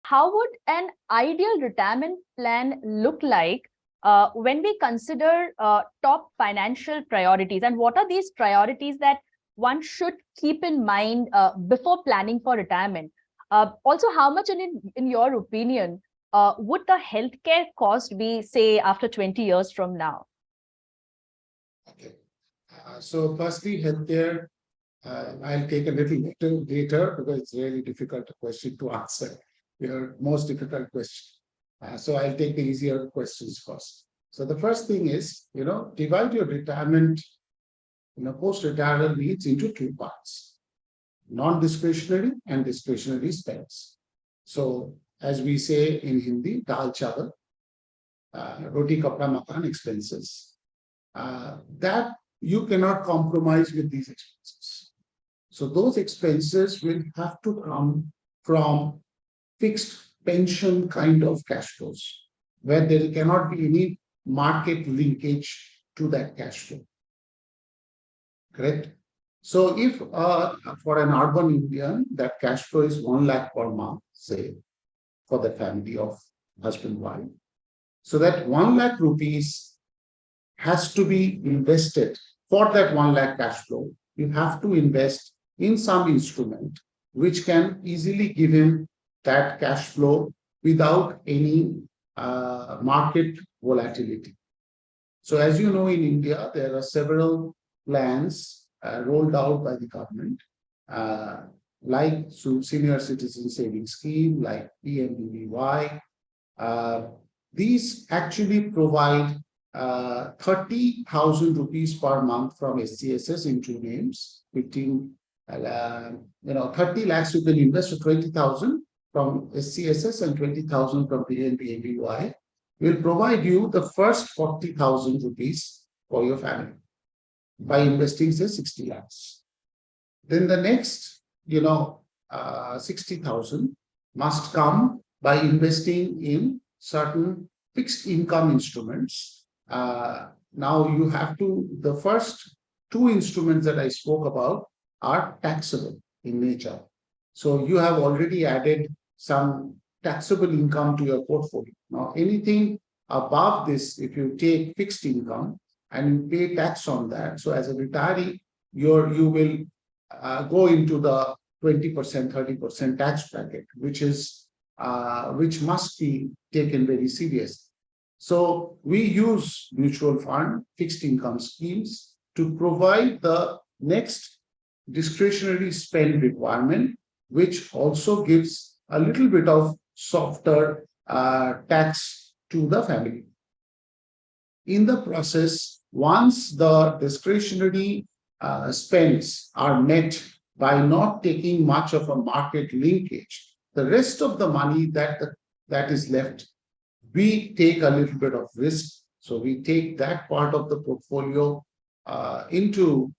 how would an ideal retirement plan look like when we consider top financial priorities? And what are these priorities that one should keep in mind before planning for retirement? Also, how much, in your opinion, would the healthcare cost be, say, after 20 years from now? Okay. So firstly, healthcare, I'll take a little later because it's really difficult question to answer. Your most difficult question. So I'll take the easier questions first. So the first thing is, divide your retirement, post-retirement needs into two parts: non-discretionary and discretionary spends. So as we say in Hindi, dal chawal, roti kapda makan expenses. That you cannot compromise with these expenses. So those expenses will have to come from fixed pension kind of cash flows, where there cannot be any market linkage to that cash flow. Correct? So if for an urban Indian, that cash flow is 1 lakh per month, say, for the family of husband, wife. So that 1 lakh rupees has to be invested. For that 1 lakh cash flow, you have to invest in some instrument which can easily give him that cash flow without any market volatility. So as you know, in India, there are several plans rolled out by the government, like Senior Citizen Savings Scheme, like PMBVY. These actually provide 30,000 rupees per month from SCSS in two names. 30 lakhs you can invest, so 20,000 from SCSS and 20,000 from PMBVY will provide you the first 40,000 rupees for your family by investing, say, 60 lakhs. Then the next, 60,000 must come by investing in certain fixed income instruments. Now you have to, the first two instruments that I spoke about are taxable in nature. So you have already added some taxable income to your portfolio. Now anything above this, if you take fixed income and you pay tax on that, so as a retiree, you will go into the 20%, 30% tax bracket, which must be taken very seriously. So we use mutual fund, fixed income schemes to provide the next discretionary spend requirement, which also gives a little bit of softer tax to the family. In the process, once the discretionary spends are met by not taking much of a market linkage, the rest of the money that is left, we take a little bit of risk. So we take that part of the portfolio into,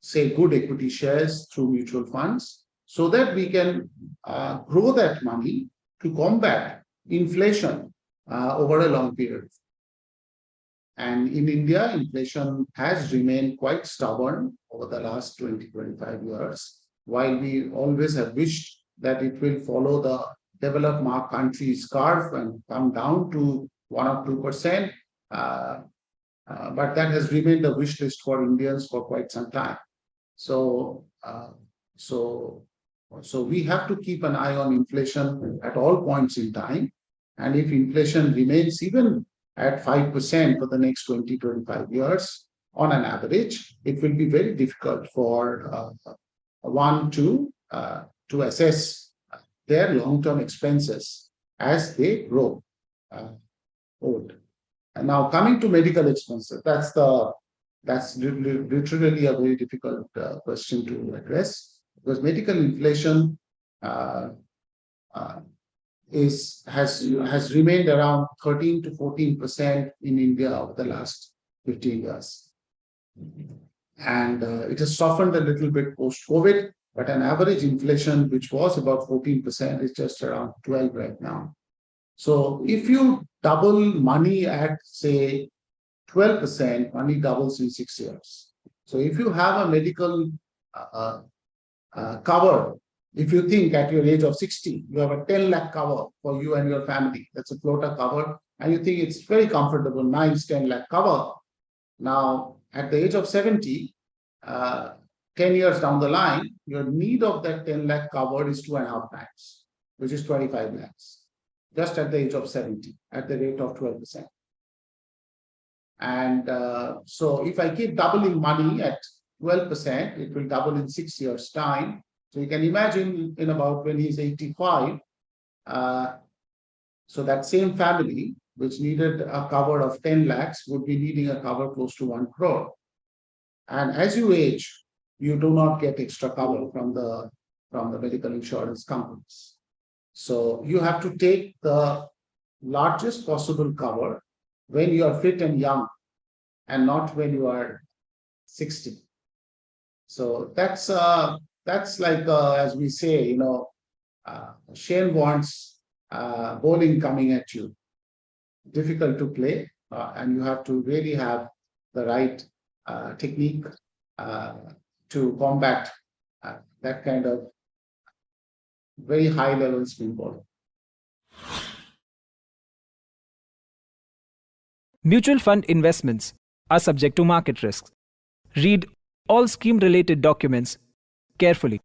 say, good equity shares through mutual funds, so that we can grow that money to combat inflation over a long period. And in India, inflation has remained quite stubborn over the last 20-25 years, while we always have wished that it will follow the developed countries' curve and come down to 1 or 2%. But that has remained a wish list for Indians for quite some time. So we have to keep an eye on inflation at all points in time. And if inflation remains even at 5% for the next 20-25 years, on an average, it will be very difficult for one to assess their long-term expenses as they grow old. And now coming to medical expenses, that's literally a very difficult question to address, because medical inflation has remained around 13 to 14% in India over the last 15 years. And it has softened a little bit post-COVID, but an average inflation, which was about 14%, is just around 12 right now. So if you double money at, say, 12%, money doubles in 6 years. So if you have a medical cover If you think at your age of 60, you have a 10 lakh cover for you and your family, that's a floater cover, and you think it's very comfortable, nice 10 lakh cover. Now, at the age of 70, 10 years down the line, your need of that 10 lakh cover is 2.5 times, which is 25 lakhs, just at the age of 70, at the rate of 12%. And so if I keep doubling money at 12%, it will double in 6 years' time. So you can imagine in about when he's 85, so that same family, which needed a cover of 10 lakhs, would be needing a cover close to 1 crore. And as you age, you do not get extra cover from the medical insurance companies. So you have to take the largest possible cover when you are fit and young, and not when you are 60. So that's like as we say, Shane wants bowling coming at you. Difficult to play, and you have to really have the right technique to combat that kind of very high level spin bowling. Mutual fund investments are subject to market risks. Read all scheme-related documents carefully.